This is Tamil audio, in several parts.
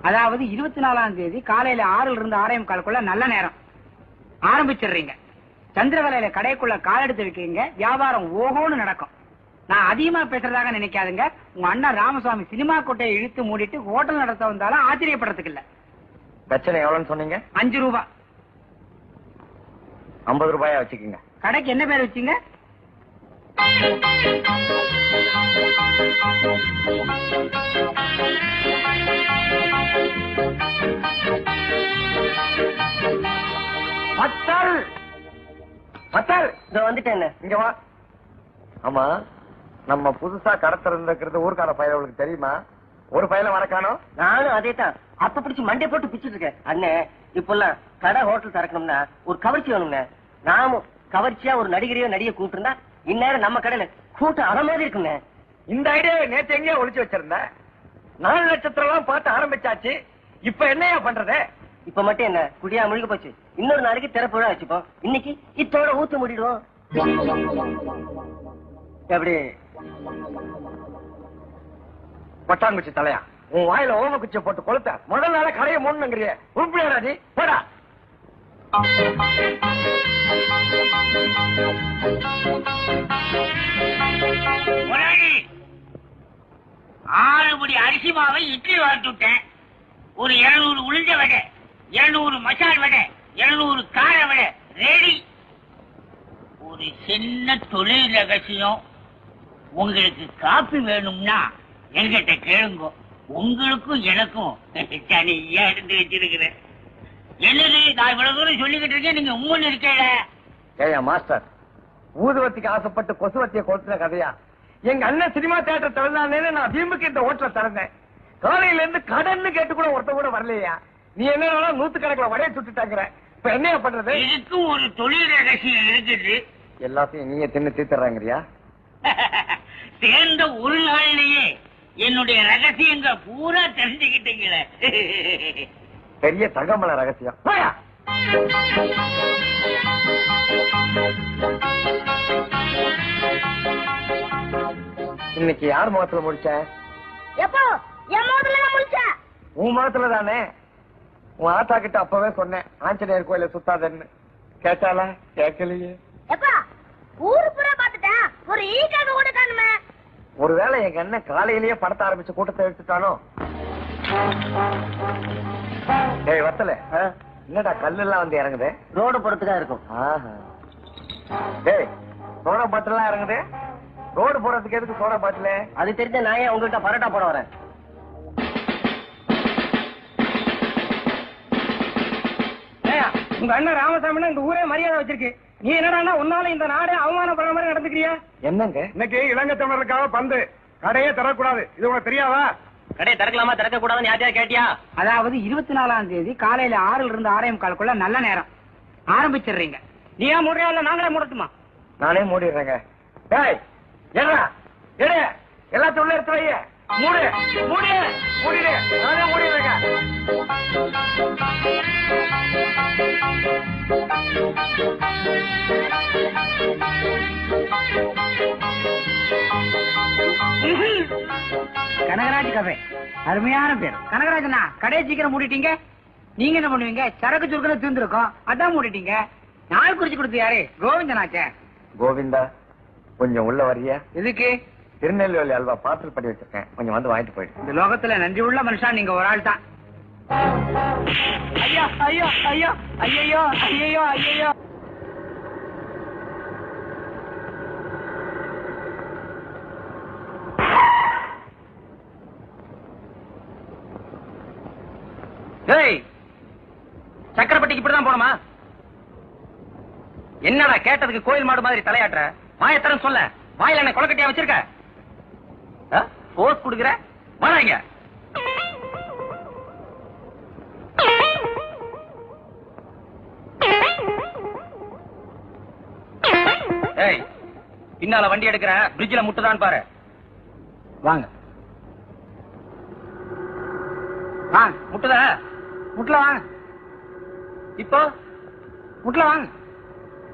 அதாவது 24ஆம் தேதி காலையில 6ல இருந்து 6:45 நல்ல நேரம் ஆரம்பிச்சிடுறீங்க. சந்திரவலையில கடைக்குள்ள கால் எடுத்து வைக்கிறீங்க. வியாபாரம் ஓஹோன்னு நடக்கும். நான் அதிகமா பேசுறதாக நினைக்காதுங்க. உங்க அண்ணன் ராமசாமி சினிமா கோட்டையை இழுத்து மூடிட்டு ஹோட்டல் நடத்த வந்தாலும் ஆச்சரியப்படுறதுக்கு இல்ல. பிரச்சனை எவ்வளவுன்னு சொன்னீங்க? 5 ரூபாய். 50 ரூபாயா வச்சுக்கீங்க. கடைக்கு என்ன பேர் வச்சீங்க? வந்துட்டேன். இங்க வா. ஆமா, நம்ம புதுசா கடத்திருந்திருக்கிறது ஊர்க்கார பயலுக்கு தெரியுமா? ஒரு பயல வரக்கானோம். நானும் அதே தான் அப்ப பிடிச்சி மண்டே போட்டு பிச்சுட்டு இருக்கேன். அண்ணே, இப்பெல்லாம் கடை ஹோட்டல் திறக்கணும்னா ஒரு கவர்ச்சி வேணும்ண்ணே. நாமும் கவர்ச்சியா ஒரு நடிகரையோ நடிகை கூப்பிட்டு இந்நேரம் நம்ம கடையில கூட்டம் அற மாதிரி இருக்குண்ணே. இந்த ஐடியா நேற்று எங்கேயோ ஒளிச்சு வச்சிருந்த. 4 நட்சத்திரம் எல்லாம் பார்த்து ஆரம்பிச்சாச்சு. இப்ப என்னையா பண்றது? இப்ப மட்டும் என்ன குடியா முழுக போச்சு. இன்னொரு நாளைக்கு திறப்பு விழா வச்சுப்போம். இன்னைக்கு இத்தோட ஊத்து முடிடுவோம். எப்படி பட்டாங்குச்சி தலையா, உன் வாயில ஓம குச்சியை போட்டு கொளுத்த முதல் நாள கடையை மூணுங்கிறிய உருப்படியாடாதி போடா. ஆறுபடி அரிசி மாவை இட்லி வளர்த்து விட்டேன். ஒரு 200 உளுந்த வடை, 200 மசால் வடை, 200 கார வடை ரெடி. ஒரு சின்ன தொழில் ரகசியம். உங்களுக்கு காப்பி வேணும்னா என்கிட்ட கேளுங்க. உங்களுக்கும் எனக்கும் தனியா எடுத்து வச்சிருக்கிறேன். என்னது நான் இவ்வளவு தூரம் சொல்லிக்கிட்டு இருக்கேன், நீங்க உண்மைன்னு இருக்கல. ஏயா மாஸ்டர், ஊதுவத்திக்கு ஆசைப்பட்டு கொசுவத்திய கொளுத்துன கதையா? எங்க அண்ணன் சினிமா தியேட்டர் திறந்தானே நான் வீம்புக்கு இந்த ஹோட்டல திறந்தேன். காலையில இருந்து கடன்னு கேட்டு கூட ஒருத்த கூட வரலையா? நீ என்ன 100 கணக்குல வடைய சுட்டுட்டாங்கிற. இப்ப என்ன பண்றது? இதுக்கும் ஒரு தொழில் ரகசியம் இருக்குது. எல்லாத்தையும் நீங்க தின்னு தீத்துறாங்கறியா? சேர்ந்த ஒரு நாள்லயே என்னுடைய ரகசியங்க பூரா தெரிஞ்சுக்கிட்டீங்களே. பெரிய தங்கமல ரகசியம். இன்னைக்கு யார் முகத்துல முடிச்ச? உன் முகத்துல தானே. உன் ஆத்தா கிட்ட அப்பவே சொன்னேன் ஆஞ்சநேயர் கோயில சுத்தாதன்னு. கேட்டாலா? கேட்கலையே. ஒருவேளை எங்க அண்ணன் காலையிலேயே படத்த ஆரம்பிச்ச கூட்டத்தை எடுத்துட்டானோ? டேய் வத்தல, என்னடா கல்லு எல்லாம் வந்து இறங்குது? ரோடு போறதுக்கா இருக்கும். டேய், சோடா பாட்டில் எல்லாம் இறங்குது. ரோடு போறதுக்கு எதுக்கு சோடா பாட்டில்? அது தெரிஞ்ச நான் ஏன் உங்ககிட்ட பரோட்டா போட வரேன்? உங்க அண்ணன் ராமசாமி இந்த ஊரே மரியாதை வச்சிருக்கு. நீ என்னடா உன்னால இந்த நாடு அவமானப்படுற மாதிரி நடந்துக்கிறியா? என்னங்க இன்னைக்கு இலங்கை தமிழருக்காக பந்து கடையே தரக்கூடாது. இது உனக்கு தெரியாதா? கடையை திறக்கலாமா திறக்க கூடாதுன்னு யார்ட்டையா கேட்டியா? அதாவது 24ஆம் தேதி காலையில 6ல இருந்து 6:45 நல்ல நேரம் ஆரம்பிச்சிடுறீங்க. நீ ஏன் மூடுறியா இல்ல நாங்களே மூடட்டுமா? நானே மூடிடுறேங்க. டேய் ஏடா எடு, எல்லாத்தையும் உள்ள எடுத்து வை. மூடு மூடு மூடிடு. நானே மூடிடுறேங்க. கனகராஜ் கபே, அருமையான பேர். கனகராஜனா, கடையை சீக்கிரம் மூடிட்டீங்க. நீங்க என்ன பண்ணுவீங்க? சரக்கு சுருக்கணும் தீர்ந்துருக்கோம், அதான் மூடிட்டீங்க. நாள் குறிச்சு கொடுத்து யாரு? கோவிந்தனாச்சே. கோவிந்தா, கொஞ்சம் உள்ள வரியா? எதுக்கு? திருநெல்வேலி அல்வா பார்சல் பண்ணி வச்சிருக்கேன், கொஞ்சம் வந்து வாங்கிட்டு போயிடு. இந்த லோகத்துல நன்றி உள்ள மனுஷன் நீங்க ஒரு ஆள் தான். ஐயோ ஐயோ ஐயோ ஐயோ ஐயோ ஐயோ. சக்கரப்பட்டிக்கு இப்படிதான் போனோமா? என்னடா கேட்டதுக்கு கோயில் மாடு மாதிரி தலையாட்டுற? வாயத்தரம் சொல்ல. வாயில என்ன கொலக்கட்டியா வச்சிருக்க? போஸ் குடுக்குற? வாங்க. ஏய், பின்னால வண்டி எடுக்கிற, பிரிட்ஜ்ல முட்டுதான் பாரு. வாங்க வாங்க. முட்டுத முட்டுல வாங்க. இப்போ முட்ல வாங்க.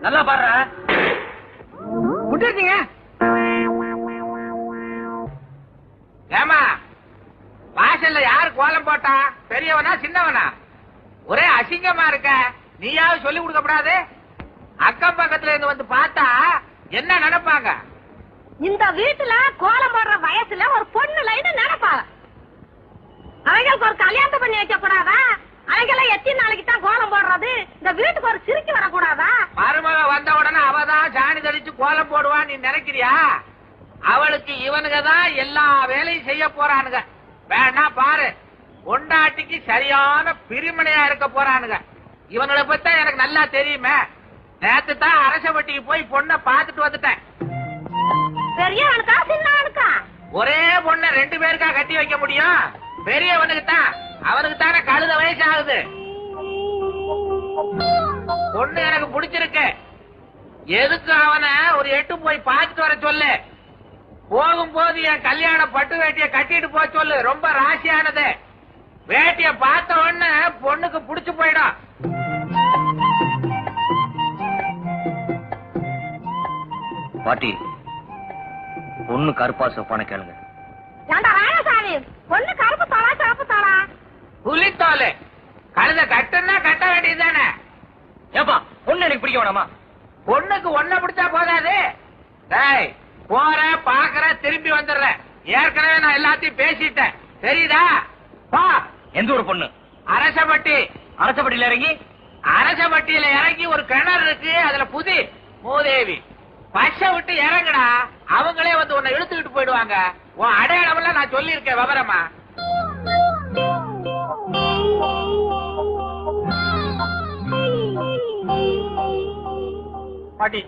நல்லா பாடுற. முட்டிருக்கீங்க. ஏமா வாசல்ல யாரு கோலம் போட்டா? பெரியவனா சின்னவனா? ஒரே அசிங்கமா இருக்க. நீயாவது சொல்லி கொடுக்கப்படாது? அக்கம் பக்கத்துல இருந்து வந்து பார்த்தா என்ன நினைப்பாங்க? இந்த வீட்டுல கோலம் போடுற வயசுல ஒரு பொண்ணு லைன் நினைப்பாங்க. அவங்களுக்கு ஒரு கல்யாணத்தை பண்ணி வைக்க கூடாதா? அவங்கெல்லாம் எத்தனை நாளைக்கு தான் கோலம் போடுறது? இந்த வீட்டுக்கு ஒரு சிரிக்கு வரக்கூடாதா? மருமக வந்த உடனே அவதான் சாணி தெளிச்சு கோலம் போடுவான்னு நீ நினைக்கிறியா? அவளுக்கு இவனுங்க தான் எல்லா வேலையும் செய்ய போறானுங்க. வேணா பாரு, பொண்டாட்டிக்கு சரியான பிரிமனையா இருக்க போறானுங்க. இவங்களை பத்தி எனக்கு நல்லா தெரியுமே. நேத்து தான் அரசப்பட்டிக்கு போய் பொண்ணை பாத்துட்டு வந்துட்டேன். பெரியவனுக்கா சின்னவனுக்கா? ஒரே பொண்ணை 2 பேருக்கா கட்டி வைக்க முடியும்? பெரியவனுக்கு தான். அவனுக்கு தானே கழுத வயசு ஆகுது. பொண்ணு எனக்கு பிடிச்சிருக்கு. எதுக்கு அவனை ஒரு 8 போய் பார்த்துட்டு வர சொல்லு. போகும்போது என் கல்யாண பட்டு வேட்டிய கட்டிட்டு போக சொல்லு. ரொம்ப ராசியானது. வேட்டிய பார்த்த உடனே பொண்ணுக்கு புடிச்சு போயிடும். பாட்டி, பொண்ணு கருப்பா சொப்பான கேளுங்க. ஏண்டா ராயசாமி, பொண்ணு கருப்பு தாளா சிவப்பு தாளா? புலித்தோலு. கழுத கட்டுன்னா கட்ட வேண்டியதுதானே. ஏப்பா, பொண்ணு எனக்கு பிடிக்க வேணாமா? பொண்ணுக்கு ஒன்ன பிடிச்சா போதாது. டேய், போற பாக்குற திரும்பி வந்துடுற. ஏற்கனவே நான் எல்லாத்தையும் பேசிட்டேன், தெரியுதா? பா. எந்த ஒரு பொண்ணு? அரசப்பட்டி. அரசப்பட்டியில இறங்கி? அரசப்பட்டியில இறங்கி ஒரு கிணறு இருக்கு, அதுல புதி மூதேவி. பச்சை விட்டு இறங்குடா, அவங்களே வந்து உன்னை இழுத்துக்கிட்டு போயிடுவாங்க. உன் அடையாளம் எல்லாம் நான் சொல்லி இருக்கேன் விவரமா. பாட்டி,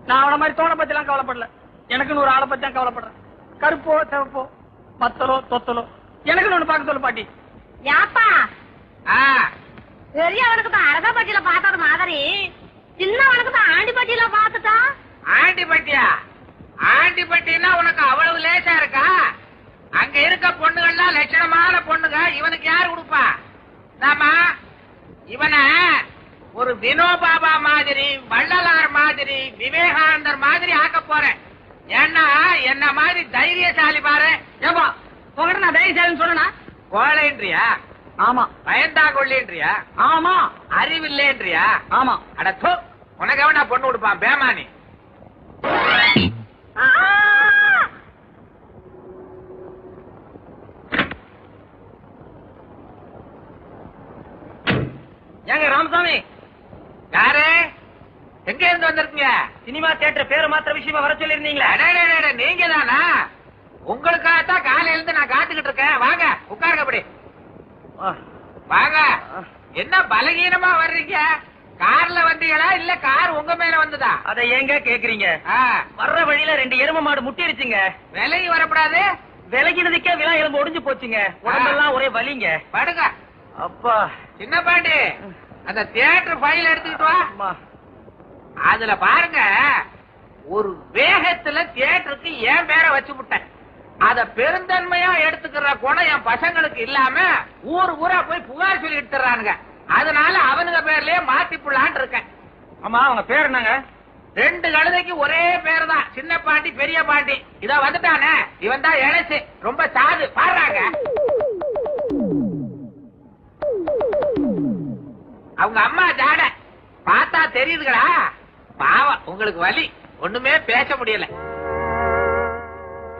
நான் அவன மாதிரி தோணை பத்தி எல்லாம் கவலைப்படல. எனக்குன்னு ஒரு ஆளை பத்தி தான் கவலைப்படுறேன். கருப்போ சிவப்போ மத்தலோ தொத்தலோ எனக்குன்னு ஒண்ணு பார்க்க சொல்லு பாட்டி. யாப்பா, ஆ, பெரியவனுக்கு தான் அரசப்பட்டியில பார்த்தது மாதிரி சின்னவனுக்கு தான் ஆண்டிப்பட்டியில பார்த்துட்டா? ஆண்டிப்பட்டியா? ஆண்டிப்பட்டின்னா உனக்கு அவ்வளவு லேசா இருக்கா? அங்க இருக்க பொண்ணுகள்லாம் லட்சணமான பொண்ணுங்க. இவனுக்கு யாரு கொடுப்பா? நாம இவன ஒரு வினோபாபா மாதிரி, வள்ளலார் மாதிரி, விவேகானந்தர் மாதிரி ஆக்க போறேன். ஏன்னா என்ன மாதிரி தைரியசாலி பாரு. ஏப்பா, உங்ககிட்ட நான் தைரியசாலின்னு சொன்னா? கோழைன்றியா? ஆமா. பயந்தாங்கொள்ளின்றியா? ஆமா. அறிவில்லைன்றியா? ஆமா. அடத்தோ, உனக்கு எவனா பொண்ணு கொடுப்பான்? பேமானி. ஏங்க ராமசாமி, யாரு? எங்க இருந்து வந்திருக்கீங்க? சினிமா தியேட்டர் பேரை மாத்திர விஷயமா வர சொல்லிருந்தீங்களா? நீங்க தானா? உங்களுக்காகத்தான் காலையில இருந்து நான் காத்துக்கிட்டு இருக்கேன். வாங்க உட்காருங்க. அப்படி வாங்க. என்ன பலகீனமா வர்றீங்க? கார்ல வந்தீங்களா இல்ல கார் உங்க மேல வந்ததா? அதை ஏங்க கேக்குறீங்க? வர்ற வழியில 2 எரும மாடு முட்டிருச்சுங்க. விலகி வரப்படாது. விலகினதுக்கே விழா எலும்பு ஒடிஞ்சு போச்சுங்க. உடம்பெல்லாம் ஒரே வலிங்க. படுங்க. அப்பா. சின்ன பாண்டி, அந்த தியேட்டர் ஃபைல் எடுத்துக்கிட்டு வா. அதுல பாருங்க, ஒரு வேகத்துல தியேட்டருக்கு என் பேரை வச்சு விட்டேன். அத பெருந்தன்மையா எடுத்துக்கிற குணம் என் பசங்களுக்கு இல்லாம ஊர் ஊரா போய் புகார் சொல்லிட்டு தர்றானுங்க. அதனால அவனுங்க பேர்லயே மாத்தி புள்ளான்னு இருக்கேன். ஆமா, அவங்க பேர் என்னங்க? 2 கழுதைக்கு ஒரே பேர் தான், சின்ன பாண்டி பெரிய பாண்டி. இத வந்துட்டானே, இவன் தான் இழைச்சு, ரொம்ப சாது. பாடுறாங்க. அவங்க அம்மா ஜாட பார்த்தா தெரியுதுங்களா? பாவம், உங்களுக்கு வலி. ஒண்ணுமே பேச முடியல.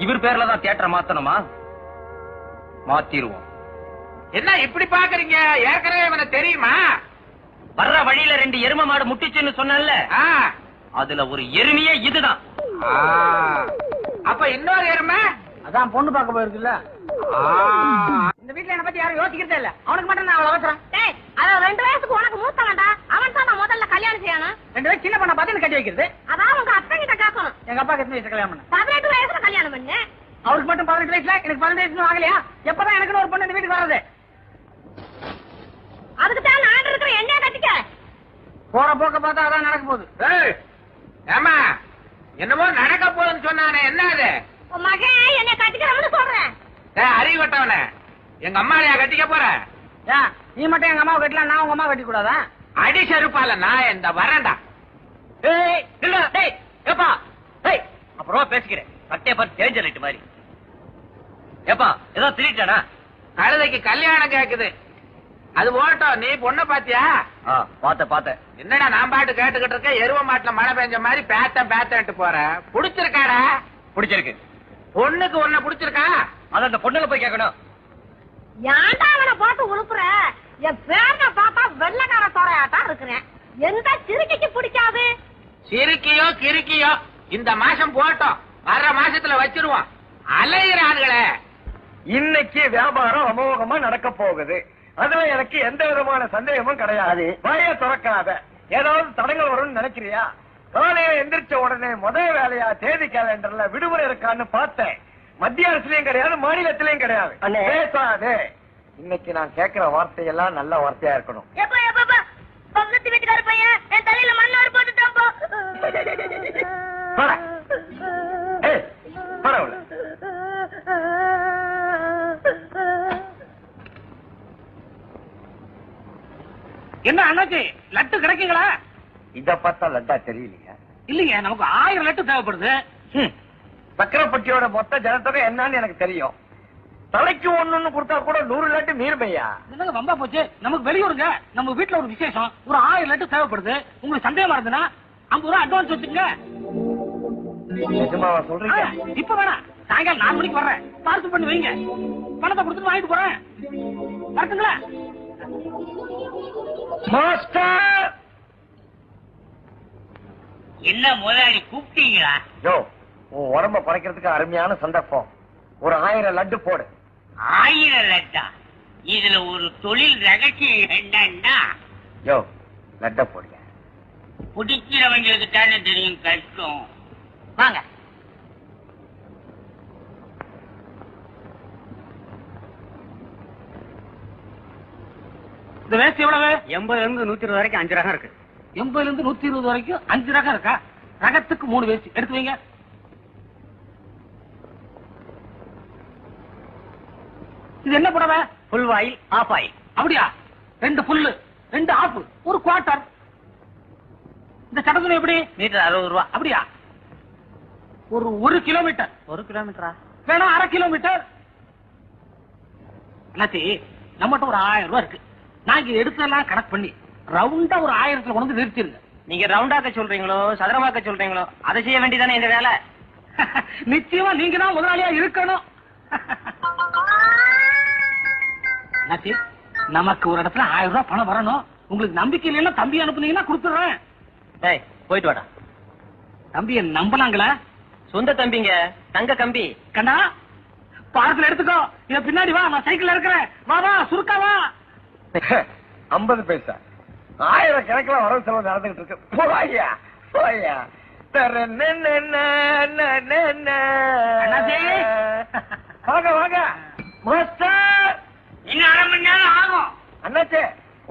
இவர் பேர்ல தான் தியேட்டர் மாத்தணுமா? மாத்திருவோம். என்ன இப்படி பாக்குறீங்க? ஏற்கனவே இவனை தெரியுமா? வர்ற வழியில 2 எரும மாடு முட்டிச்சுன்னு சொன்னல, அதுல ஒரு எருமையே இதுதான். அப்ப இன்னொரு எருமை? அதான் பொண்ணு பார்க்க போயிருக்குல்ல. இந்த வீட்டுல என்ன பத்தி யாரும் யோசிக்கிறதே இல்ல. அவனுக்கு மட்டும் நான் அவ்வளவு அவசரம். டேய், அது 2 வயசுக்கு உனக்கு மூத்தவன்டா. அவன் தான் முதல்ல கல்யாணம் செய்யணும். 2 வயசு சின்ன பொண்ணை பார்த்து கட்டி வைக்கிறது. அதான் உங்க அத்தை கிட்ட கேட்கணும். எங்க அப்பாக்கு எத்தனை வயசு கல்யாணம் பண்ண? 18 வயசுல கல்யாணம் பண்ணு. அவருக்கு மட்டும் 18 வயசுல, எனக்கு 15 வயசு ஆகலையா? எப்பதான் எனக்கு ஒரு பொண்ணு இந்த வீட்டுக்கு வர்றது? அதுக்கு தான் நான் இருக்கிற என்னைய கட்டிக்க. போற போக்க பார்த்தா அதான் நடக்க போகுது. ஏமா, என்னமோ நடக்க போகுதுன்னு சொன்னானே, என்ன அது? உன் மகன் என்னை கட்டிக்கிறவனு சொல்றேன். அறிவு கட்டவன, எங்க அம்மாளையா கட்டிக்க போற? நீ மட்டும் எங்க அம்மாவை கட்டலாம், நான் உங்க அம்மா கட்டி கூடாதா? அடி செருப்பால நான் இந்த வரேன்டா. அப்புறம் பேசிக்கிறேன். சட்டையை பார்த்து டேஞ்சர் லைட் மாதிரி. ஏப்பா ஏதோ திருட்டானா? கழுதைக்கு கல்யாணம் கேக்குது. அது ஓட்டம். நீ பொண்ணை பாத்தியா? பாத்த. என்னடா நான் பாட்டு கேட்டுக்கிட்டு இருக்க? எருவ மாட்டுல மழை பெஞ்ச மாதிரி பேத்தன்ட்டு போற. புடிச்சிருக்காடா? பிடிச்சிருக்கு. பொண்ணுக்கு ஒன்ன புடிச்சிருக்கா? அத அந்த பொண்ணுல போய் கேட்கணும். ஏன்டா அவனை போட்டு உழுப்புற? என் பேரனை பார்த்தா வெள்ளக்கார தோரையாட்டா இருக்கிறேன். எந்த சிறுக்கைக்கு பிடிக்காது? சிரிக்கியோ கிறுக்கியோ இந்த மாசம் போட்டோம், வர்ற மாசத்துல வச்சிருவோம். அலைகிறார்களே. இன்னைக்கு வியாபாரம் அமோகமா நடக்க போகுது. அதுல எனக்கு எந்த விதமான சந்தேகமும் கிடையாது. வாய திறக்காத. ஏதாவது தடங்கள் வரும்னு நினைக்கிறியா? காலையில எந்திரிச்ச உடனே முதல் வேலையா தேதி கேலண்டர்ல விடுமுறை இருக்கான்னு பார்த்தேன். மத்திய அரசுலயும் கிடையாது, மாநிலத்திலயும் கிடையாது. பேசாதே. இன்னைக்கு நான் கேட்கிற வார்த்தையெல்லாம் நல்ல வார்த்தையா இருக்கணும். பக்கத்து வீட்டுக்கார பையன் என் தலையில மண்ணாறு போட்டுட்டான். பரவாயில்ல. என்ன அண்ணாச்சி, லட்டு கிடைக்குங்களா? இத பார்த்தா லட்டா தெரியலையா? இல்லைங்க, நமக்கு 1000 லட்டு தேவைப்படுது. சக்கரப்பட்டியோட மொத்த ஜனத்தொகை என்னன்னு எனக்கு தெரியும். தலைக்கு ஒண்ணு கொடுத்தா கூட 100 லட்டு மீறுமையா? என்னங்க வம்பா போச்சு. நமக்கு வெளியூருங்க, நம்ம வீட்டுல ஒரு விசேஷம், ஒரு 1000 லட்டு தேவைப்படுது. உங்களுக்கு சந்தேகமா இருந்ததுன்னா 50 ரூபா அட்வான்ஸ் வச்சுங்க. நிஜமாவா சொல்றீங்க? இப்ப வேணாம், சாயங்காலம் 4 மணிக்கு வர்றேன். பார்சல் பண்ணி வைங்க, பணத்தை கொடுத்துட்டு வாங்கிட்டு போறேன். வரட்டுங்களா? மாஸ்டர்! என்ன முதலாளி கூப்பிட்டீங்களா? யோ, உன் உடம்ப குறைக்கிறதுக்கு அருமையான சந்தர்ப்பம். ஒரு 1000 லட்டு போடு. 1000 லட்டா? இதுல ஒரு தொழில் ரகசியம் என்னன்னா, யோ, லட்ட போடுங்க. பிடிக்கிறவங்களுக்கு தானே தெரியும் கஷ்டம். வாங்க. இந்த வேஸ்ட் எவ்வளவு? 80 இருந்து 120 வரைக்கும் 5 ரகம் இருக்கு. 80 இருந்து 120 வரைக்கும் 5 ரகம் இருக்கா? ரகத்துக்கு 3 வேஸ்ட் எடுத்து வைங்க. இது என்ன புடவை? Full oil, half oil. அப்படியா? 2 புல்லு, 2 ஆஃப், 1 குவார்டர். இந்த சட்டத்துணை எப்படி? மீட்டர் 60 ரூபா. அப்படியா? ஒரு 1 கிலோமீட்டர். 1 கிலோமீட்டரா? வேணா 1/2 கிலோமீட்டர். அண்ணாச்சி, நம்மகிட்ட ஒரு 1000 ரூபாய் இருக்கு. நாங்க எடுத்தெல்லாம் கணக்கு பண்ணி ரவுண்டா ஒரு 1000த்துல கொண்டு நிறுத்திருங்க. நீங்க ரவுண்டாக்க சொல்றீங்களோ சதுரமாக்க சொல்றீங்களோ அதை செய்ய வேண்டியதானே இந்த வேலை. நிச்சயமா நீங்க தான் முதலாளியா இருக்கணும். அண்ணாச்சி, நமக்கு ஒரு இடத்துல 1000 ரூபாய் பணம் வரணும். உங்களுக்கு நம்பிக்கை இல்லைன்னா தம்பி அனுப்புனீங்கன்னா கொடுத்துடுறேன். டேய் போயிட்டு வாடா. தம்பியை நம்பலாங்களா? சொந்த தம்பிங்க, தங்க கம்பி. கண்ணா, பார்சல் எடுத்துக்கோ. இத பின்னாடி வா, நான் சைக்கிள்ல இருக்கிறேன். வா வா, சுருக்கா வா. 50 பைசா 1000 கணக்கில் வரவு செலவு நடந்துகிட்டு இருக்கு. போயா போயா. வாங்க வாங்க மாஸ்டர். இன்னும் 1/2 மணி நேரம் ஆகும். அண்ணாச்சே,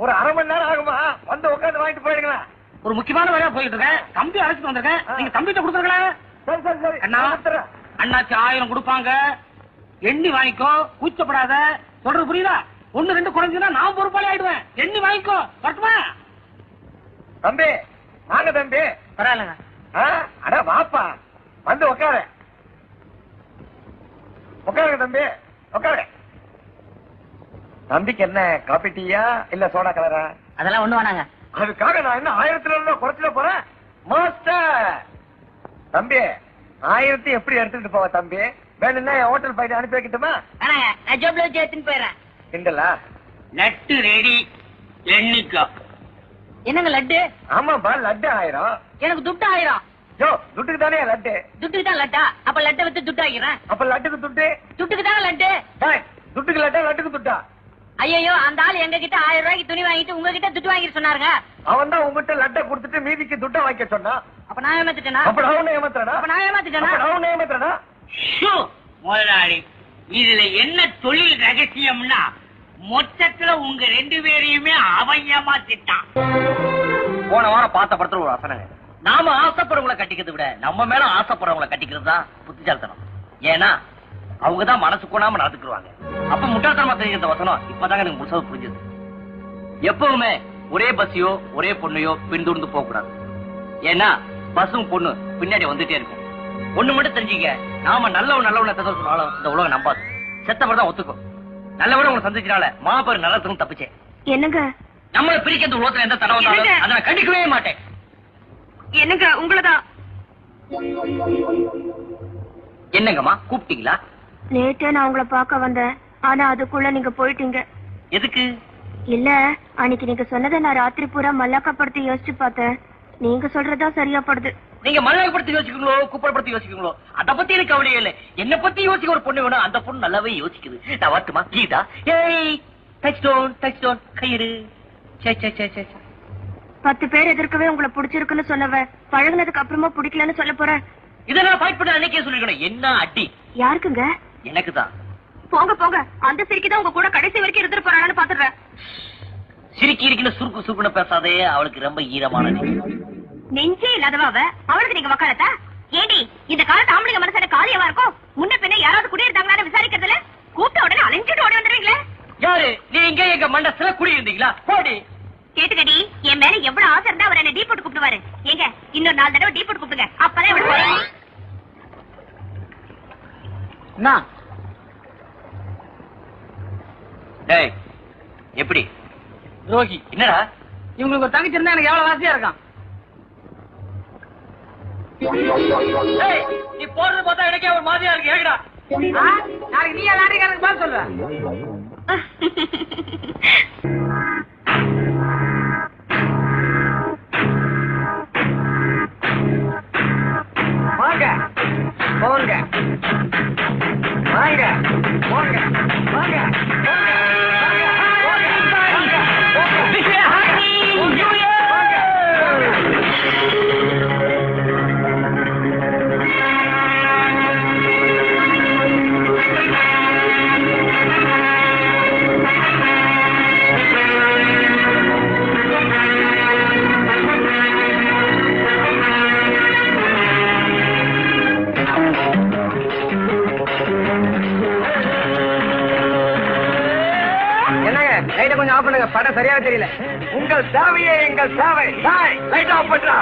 ஒரு 1/2 மணி நேரம் ஆகுமா? வந்து உட்காந்து வாங்கிட்டு போயிடுங்களா? ஒரு முக்கியமான வேலையா போயிட்டு இருக்கேன். தம்பி அழைச்சிட்டு வந்திருக்கேன். நீங்க தம்பிட்ட கொடுத்துருங்களா? சரி சரி சரி. அண்ணா, அண்ணாச்சி 1000 கொடுப்பாங்க. எண்ணி வாங்கிக்கோ, கூச்சப்படாத. சொல்றது புரியுதா? 1 2 குறைஞ்சுனா நான் பொறுப்பாளி ஆயிடுவேன். எண்ணி வாங்கிக்கோ. வரட்டுமா? தம்பி வாங்க தம்பி. பரவாயில்லங்க. அட வாப்பா, வந்து உட்காரு. உட்காருங்க தம்பி, உட்காரு. தம்பிக்கு என்ன காபி டீயா இல்ல சோடா கலரா? அதெல்லாம் ஒண்ணு வேணாங்க. அதுக்காக நான் என்ன 1000 குறைச்சிட போறேன்? மாஸ்டர் தம்பி, 1000 எப்படி எடுத்துட்டு போவ தம்பி? வேணும்னா ஹோட்டல் போயிட்டு அனுப்பி வைக்கட்டுமா? நான் ஜோப்ல வச்சு எடுத்துன்னு போயிடுறேன். கிண்டலா? நட்டு ரெடி, எண்ணிக்கோ. என்னங்க லட்டு? ஆமாப்பா, லட்டு 1000. எனக்கு துட்டு 1000. யோ, துட்டுக்கு தானே லட்டு? துட்டுக்கு தான் லட்டா? அப்ப லட்டை வித்து துட்டு ஆகிறேன். அப்ப லட்டுக்கு துட்டு? துட்டுக்கு தானே லட்டு. துட்டுக்கு லட்டா, லட்டுக்கு துட்டா? ஐயோ, அந்த ஆள் எங்க கிட்ட 1000 ரூபாய்க்கு துணி வாங்கிட்டு உங்ககிட்ட துட்டு வாங்கிட்டு சொன்னாருங்க. அவன் தான் உங்ககிட்ட லட்டை கொடுத்துட்டு மீதிக்கு துட்டை வாங்கிக்க சொன்னான். அப்ப நான் ஏமாத்திட்டேனா? அப்ப நான் ஏமாத்துறேனா? அப்ப நான் ஏமாத்திட்டேனா? அப்ப நான் ஏமாத்துறேனா? ஷூ, முதலாளி, இதுல என்ன தொழில் ரகசியம்னா மொத்தத்துல உங்க 2 பேரையுமே அவன் ஏமாத்திட்டான். போன வாரம் பார்த்த படத்துல ஒரு வசனங்க, நாம ஆசைப்படுறவங்களை கட்டிக்கிறத விட நம்ம மேல ஆசைப்படுறவங்களை கட்டிக்கிறது தான் புத்திசாலித்தனம். ஏன்னா அவங்கதான் மனசு கொண்டாம நடந்துக்குவாங்க. அப்ப முட்டாள்தனமா தெரிஞ்ச வசனம் இப்பதாங்க எனக்கு முழுசாக புரிஞ்சது. எப்பவுமே ஒரே பஸ்ஸையோ ஒரே பொண்ணையோ பின்தொடர்ந்து போக கூடாது. ஏன்னா பஸ்ஸும் பொண்ணு பின்னாடி வந்துட்டே இருக்கும். ஒண்ணு மட்டும் தெரிஞ்சுக்க, நாம நல்லவன சொன்னாலும் இந்த உலகம் நம்பாது. செத்தவர் தான் ஒத்துக்கும். நல்லவரை உங்களை சந்திச்சனால மாபெரும் நல்லதுக்கும் தப்பிச்சேன். என்னங்க நம்மளை பிரிக்க உலகத்துல எந்த தடவை வந்தாலும் அதை நான் கண்டிக்கவே மாட்டேன். என்னங்க உங்களதான். என்னங்கம்மா கூப்பிட்டீங்களா? நேற்றே நான் உங்களை பார்க்க வந்தேன். ஆனா அதுக்குள்ள நீங்க போயிட்டீங்க. எதுக்கு? இல்ல அன்னைக்கு நீங்க சொன்னதை நான் ராத்திரி பூரா மல்லாக்கப்படுத்தி யோசிச்சு பார்த்தேன். நீங்க சொல்றதா சரியா படுது. நீங்க மல்லாக்கப்படுத்தி யோசிக்கீங்களோ குப்பரப்படுத்தி யோசிக்கீங்களோ அத பத்தி எனக்கு கவலையே இல்லை. என்ன பத்தி யோசிக்க ஒரு பொண்ணு வேணும். அந்த பொண்ணு நல்லாவே யோசிக்குது. நான் வரட்டுமா? கீதா ஏய் டச் டவுன் கயிறு 10 பேர் எதிர்க்கவே உங்களை பிடிச்சிருக்குன்னு சொன்னவ பழகுனதுக்கு அப்புறமா பிடிக்கலன்னு சொல்ல போறேன். இத நான் ஃபைட் பண்ண அன்னைக்கே சொல்லிருக்கணும். என்ன அடி? யாருக்குங்க? எனக்கு தான். போங்க போங்க, அந்த சிரிக்கிதான் உங்க கூட கடைசி வரைக்கும் இருந்துட்டு போறான்னு பாத்துறேன். சிரிக்கி இருக்குன்னு சுருக்குன்னு பேசாதே. அவளுக்கு ரொம்ப ஈரமான நெஞ்சே இல்லாதவாவ அவளுக்கு நீங்க வக்காலத்தா? ஏடி இந்த காலத்து ஆம்பளைங்க மனசான காலியவா இருக்கும். முன்ன பின்ன யாராவது குடியிருந்தாங்கன்னு விசாரிக்கிறதுல கூப்பிட்ட உடனே அலைஞ்சிட்டு ஓடி வந்துடுவீங்களே. யாரு நீங்க? எங்க மண்டத்துல குடி இருந்தீங்களா? போடி. கேட்டுக்கடி, என் மேல எவ்வளவு ஆசை இருந்தா அவர் என்ன டீ போட்டு கூப்பிடுவாரு. ஏங்க இன்னொரு 4 தடவை டீ போட்டு கூப்பிடுங்க. அப்பதான் இவ்வளவு. டேய் எப்படி துரோகி? என்னடா இவங்களுக்கு ஒரு தங்கச்சி இருந்தா எனக்கு எவ்வளவு வாசியா இருக்கான். நீ போறது பார்த்தா எனக்கே ஒரு மாதிரியா இருக்கு. ஏகடா நாளைக்கு நீ லாரிக்காரனுக்கு பாத்து சொல்ற. வாங்க போங்க வாங்க போங்க வாங்க கொஞ்சம் ஆஃப் பண்ணுங்க. படம் சரியாக தெரியல. உங்கள் சேவையே எங்கள் சேவை. லைட் ஆஃப் பண்றா.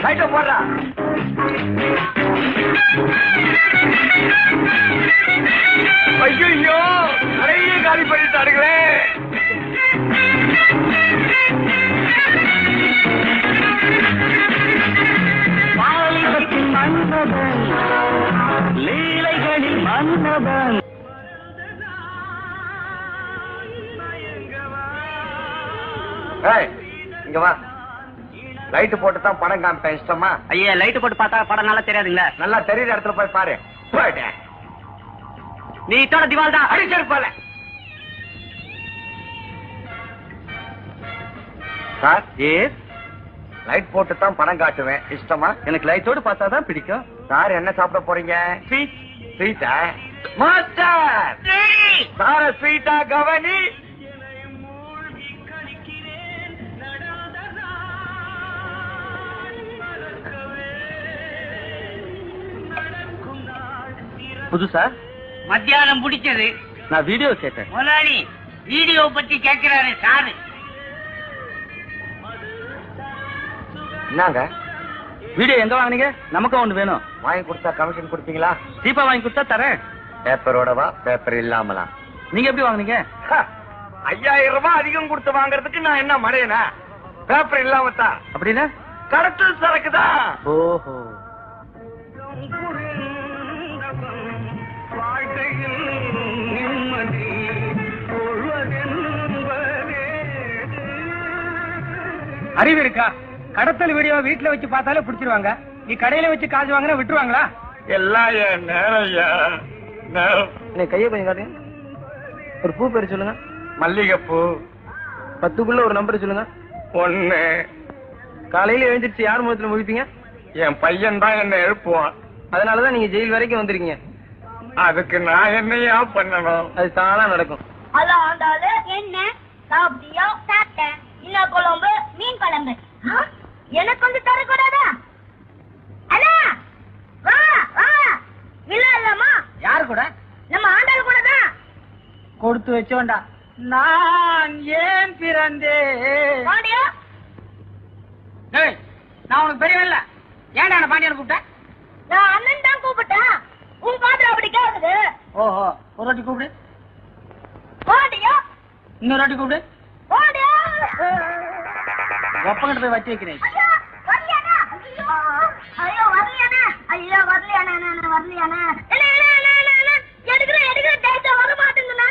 லைட்ட போடுறா. ஐயோ நிறைய காலி பண்ணிட்டாருங்களே. வாலிபத்தின் மன்னவன், லீலைகளின் மன்னவன். இங்க வா. லைட் போட்டு தான் படம் காமிப்பேன். இஷ்டமா? ஐயா லைட் போட்டு பார்த்தா படம் நல்லா தெரியாதுங்களா? நல்லா தெரியுற இடத்துல போய் பாரு. நீ இத்தோட திவால் தான் அடிச்சிருப்பால. சார் லைட் போட்டு தான் படம் காட்டுவேன். இஷ்டமா? எனக்கு லைட்டோடு பார்த்தா தான் பிடிக்கும். சார் என்ன சாப்பிட போறீங்க? ஸ்வீட்டா? மாஸ்டர் சார ஸ்வீட்டா கவனி. புதுசா மத்தியானம் பிடிச்சது. நான் வீடியோ கேட்டேன். முதலாளி வீடியோ பத்தி கேட்கிறாரு சாரு. என்னங்க வீடியோ எங்க வாங்குனீங்க? நமக்கு ஒண்ணு வேணும். வாங்கி கொடுத்தா கமிஷன் கொடுப்பீங்களா? சீப்பா வாங்கி கொடுத்தா தரேன். பேப்பரோடவா? பேப்பர் இல்லாமலாம். நீங்க எப்படி வாங்குனீங்க? 5000 ரூபாய் அதிகம் கொடுத்து வாங்குறதுக்கு நான் என்ன மடையனா? பேப்பர் இல்லாம தான். அப்படின்னா கடத்தல் சரக்குதான். ஓஹோ. அறிவு இருக்கா? கடத்தல் வீடியோ வீட்டுல வச்சு பார்த்தாலே பிடிச்சிருவாங்க. நீ கடையில வச்சு காசு வாங்கினா விட்டுருவாங்களா? எல்லாம் என் நேரம். நீ கையை கொஞ்சம் காட்டுங்க. ஒரு பூ பேரு சொல்லுங்க. மல்லிகைப்பூ. 10க்குள்ள ஒரு நம்பர் சொல்லுங்க. 1. காலையில எழுந்திருச்சு யார் முகத்துல முழிப்பீங்க? என் பையன் தான் என்ன எழுப்புவான். அதனாலதான் நீங்க ஜெயில் வரைக்கும் வந்திருக்கீங்க. அதுக்கு நான் என்னையா பண்ணணும்? அது தானா நடக்கும். அதான் ஆண்டாளு என்ன சாப்பிட்டியா? சாப்பிட்டேன். இன்னும் குழம்பு மீன் குழம்பு. எனக்கு வந்து தரக்கூடாதா? அண்ணா வா வா. இல்ல இல்லம்மா. யாரு கூட? நம்ம ஆண்டாள் கூட தான். கொடுத்து வச்சோண்டா. நான் ஏன் பிறந்தேன்? பாண்டியா நான் உனக்கு பெரியவன்ல. ஏன்டா என்ன பாண்டியன் கூப்பிட்டேன்? நான் அண்ணன் தான் கூப்பிட்டேன். உன் பாத்திரம் அப்படி கேக்குது. ஓஹோ, ஒரு வாட்டி கூப்பிடு. பாண்டியா இன்னொரு வாட்டி கூப்பிடு. பாண்டியா ஒப்பங்கிட்ட போய் வச்சு வைக்கிறேன். வரலையாண்ணா? ஐயோ வரலையாண்ணா. ஐயோ வரலையாண்ணா. வரலையாண்ணா. எடுக்கிறேன் டைட்டா வர மாட்டேங்குண்ணா.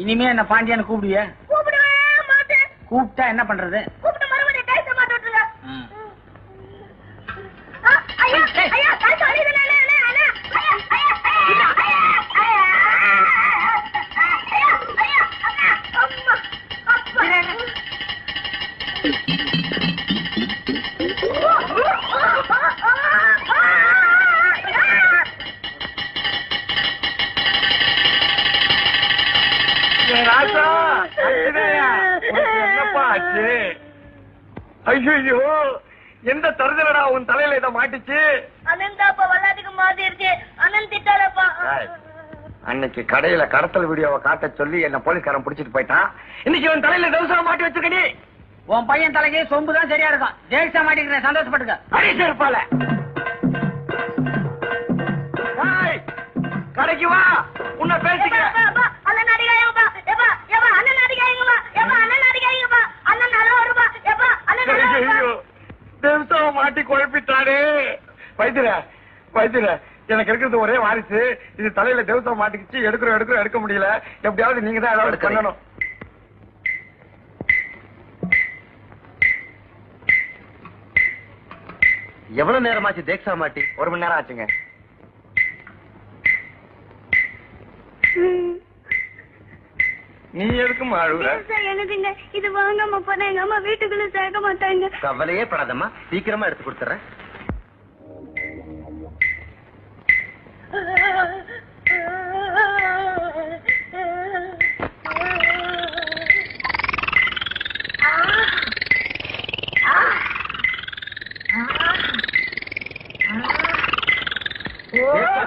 இனிமே என்ன பாண்டியான்னு கூப்பிடுவிய? கூப்பிடவே மாட்டேன். கூப்பிட்டா என்ன பண்றது? கூப்பிட்டு மறுபடியும் டைட்டா மாட்ட விட்டுருங்க. ஐயா ஐயா டைட்டா அழியுதுண்ணா. என்னப்பா ஆச்சு? ஐயோ, எந்த தருதலடா உன் தலையில இதை மாட்டிச்சு? அண்ணன் தாப்பா வல்லாதுக்கு மாத்திருச்சு. அண்ணன் திட்டாலப்பா. அன்னைக்கு கடையில கடத்தல் வீடியோவை காட்ட சொல்லி என்ன போலீஸ்காரன் பிடிச்சிட்டு போயிட்டான். இன்னைக்கு உன் தலையில தவசா மாட்டி வச்சிருக்கடி. உன் பையன் தலைக்கு சொம்பு தான் சரியா இருக்கும். ஜெயிச்சா மாட்டிக்கிறேன், சந்தோஷப்பட்டுக்க. அடிச்சு இருப்பால. கடைக்கு வா, உன்னை பேசிக்கிறேன். அண்ணன் அடிக்காயப்பா. எப்பா எப்பா அண்ணன் அடிக்காயங்கப்பா. எப்பா அண்ணன் அடிக்காயங்கப்பா. அண்ணன் நல்லா வருப்பா. எப்பா அண்ணன் நல்லா வருப்பா. தேவசாவை மாட்டி குழப்பிட்டானே. வைத்திர எனக்கு இருக்கிறது ஒரே வாரிசு. இது தலையில தேவசாவை மாட்டிக்கிச்சு. எடுக்க முடியல. எப்படியாவது நீங்க தான் ஏதாவது பண்ணணும். எவ்வளவு நேரமாச்சு தேக்ஸா மாட்டி? 1 மணி நேரம் ஆச்சுங்க. நீ எதுக்குமா அழுகுற? எனக்குங்க இது வாங்காம போனா எங்க அம்மா வீட்டுக்குள்ள சேர்க்க மாட்டாங்க. கவலையே படாதம்மா, சீக்கிரமா எடுத்து கொடுத்துறேன்.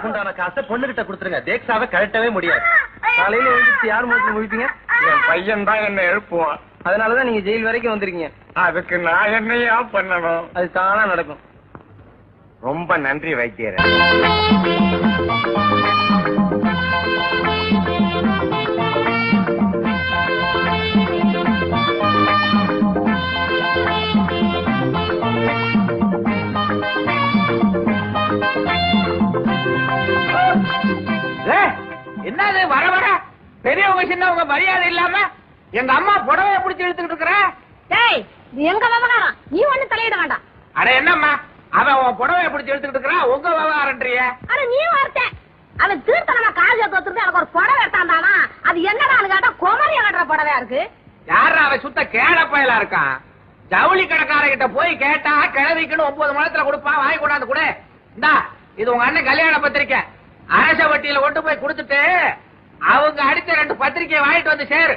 உண்டான காசை பொண்ணுகிட்ட கொடுத்துருங்க. தேக்ஸாவை கழட்டவே முடியாது. காலையில எழுந்திருச்சு யார் முகத்துல முழிப்பீங்க? என் பையன் தான் என்ன எழுப்புவான். அதனாலதான் நீங்க ஜெயில் வரைக்கும் வந்திருக்கீங்க. அதுக்கு நான் என்னையா பண்ணணும்? அது தானா நடக்கும். ரொம்ப நன்றி வைத்தியர். என்னது வர வர பெரியவங்க சின்னவங்க மரியாதை இல்லாம எங்க அம்மா புடவைய பிடிச்சி இழுத்துக்கிட்டு இருக்கிற? டேய் இது எங்க விவகாரம். நீ ஒண்ணு தலையிட வேண்டாம். அட என்னம்மா, அவன் உன் புடவைய பிடிச்சி இழுத்துக்கிட்டு இருக்கிறான். உங்க விவகாரன்றிய? அட நீ வார்த்தை. அவன் தீர்த்தனமா காலேஜ் தோத்துட்டு எனக்கு ஒரு புடவை எடுத்தாண்டானா. அது என்னடான்னு கேட்டா குமரிய கட்டுற புடவையா இருக்கு. யாரா அவன் சுத்த கேள பயலா இருக்கான். ஜவுளி கடைக்காரங்கிட்ட போய் கேட்டா கிழவிக்குன்னு 9 மாதத்துல கொடுப்பான். வாங்கி கொண்டாந்து கூட. இந்தா இது உங்க அண்ணன் கல்யாண பத்திரிக்கை. அரச வட்டியில கொண்டு போய் கொடுத்துட்டு அவங்க அடிச்ச 2 பத்திரிக்கையை வாங்கிட்டு வந்து சேரு.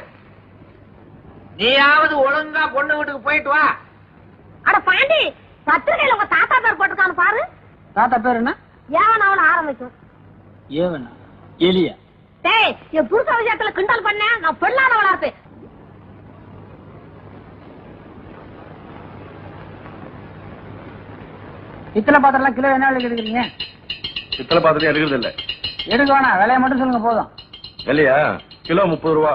நீயாவது ஒழுங்கா பொண்ணு வீட்டுக்கு போயிட்டு வா. அட பாண்டி, பத்திரிகையில உங்க தாத்தா பேர் போட்டுக்கான்னு பாரு. தாத்தா பேர் என்ன? ஏவன் அவளை ஆரம்பிக்கும். ஏவனா? எலியா? டேய் என் புருஷ விஷயத்துல கிண்டல் பண்ண நான் பெண்ணானவளா இருப்பேன். பித்தளை பாத்திரம் கிலோ என்ன விலைக்கு எடுக்கிறீங்க? பித்தளை பாத்திரம் எடுக்கிறது இல்ல. எடுக்க வேணாம், விலையை மட்டும் சொல்லுங்க போதும். இல்லையா? கிலோ 30 ரூபா.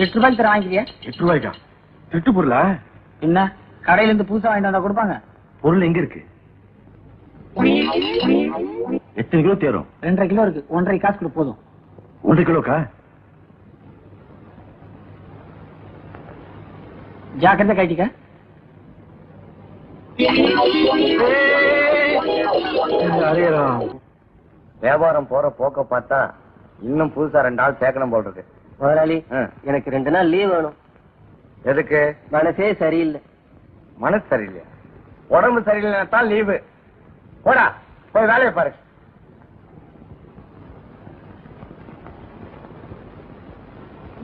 8 ரூபாய்க்கு தர வாங்கிக்கிறியா? 8 ரூபாய்க்கா? திட்டு பொருளா? என்ன கடையில இருந்து புதுசா வாங்கிட்டு வந்தா கொடுப்பாங்க? பொருள் எங்க இருக்கு? எத்தனை கிலோ தேரும்? 2.5 கிலோ இருக்கு. 1.5 காசு கொடு போதும். 1.5 கிலோக்கா? ஜாக்கிரதை கட்டிக்க. வியாபாரம் போற போக்க பார்த்தா இன்னும் புதுசா 2 ஆள் சேர்க்கணும் போல் இருக்கு. முதலாளி ஆ. எனக்கு 2 நாள் லீவ் வேணும். எதுக்கு? மனசே சரியில்லை. மனசு சரியில்லையா? உடம்பு சரியில்லைன்னா தான் லீவு. போடா, போய் வேலையை பாரு.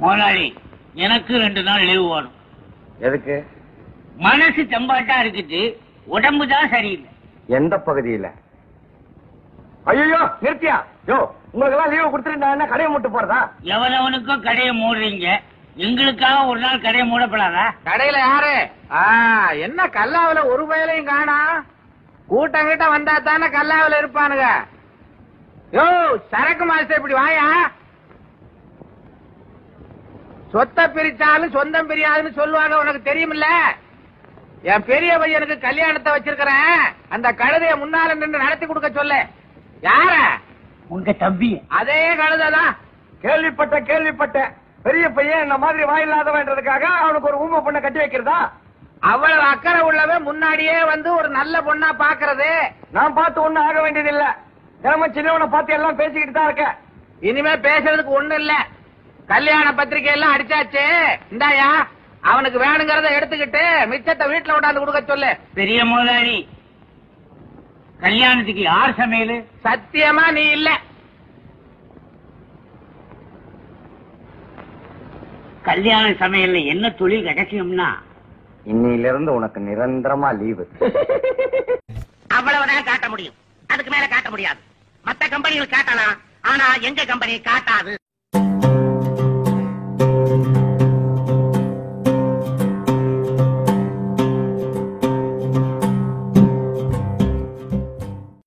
முதலாளி எனக்கு 2 நாள் லீவு வேணும். எதுக்கு? மனசு தெம்பாட்டா இருக்குது, உடம்பு தான் சரியில்லை. எந்த பகுதியில? ஐயோ நிறுத்தியா? யோ, உங்களுக்கு எல்லாம் லீவு கொடுத்துட்டு நான் என்ன கடையை மூட்டு போறதா? எவனவனுக்கும் கடையை மூடுறீங்க, எங்களுக்காக ஒரு நாள் கடையை மூடப்படாதா? கடையில யாரு? என்ன கல்லாவில ஒரு வயலையும் காணா? கூட்டம் கிட்ட வந்தா தானே கல்லாவில இருப்பானுங்க. யோ, சரக்கு மாஸ்டர் இப்படி வாயா. சொத்தை பிரிச்சாலும் சொந்தம் பிரியாதுன்னு சொல்லுவாங்க, உனக்கு தெரியுமில்ல? என் பெரிய பையனுக்கு கல்யாணத்தை வச்சிருக்கிறேன், அந்த கழுதைய முன்னால நின்று நடத்தி கொடுக்க சொல்லு. யார? உங்க தம்பி. அதே கழுதைதான். கேள்விப்பட்ட பெரிய பையன் இந்த மாதிரி வாயில்லாதவன்றதுக்காக அவனுக்கு ஒரு ஊமை பொண்ணை கட்டி வைக்கிறதா? அவ்வளவு அக்கறை உள்ளவன் முன்னாடியே வந்து ஒரு நல்ல பொண்ணா பாக்குறது. நான் பார்த்து ஒண்ணும் ஆக வேண்டியது இல்ல. தினமும் சின்னவனை பார்த்து எல்லாம் பேசிக்கிட்டு தான் இருக்க. இனிமே பேசுறதுக்கு ஒண்ணு இல்ல. கல்யாண பத்திரிகை எல்லாம் அடிச்சாச்சு. இந்தாயா, அவனுக்கு வேணுங்கிறத எடுத்துக்கிட்டு மிச்சத்தை வீட்டுல கொண்டாந்து கொடுக்க சொல்லு. பெரிய முதலாளி, கல்யாணத்துக்கு யார் சமையல்? சத்தியமா நீ இல்ல. கல்யாண சமையல்ல என்ன தொழில் ரகசியம்னா, இன்னையில இருந்து உனக்கு நிரந்தரமா லீவு. அவ்வளவுதான் காட்ட முடியும், அதுக்கு மேல காட்ட முடியாது. மத்த கம்பெனிகள் காட்டலாம், ஆனா எங்க கம்பெனி காட்டாது.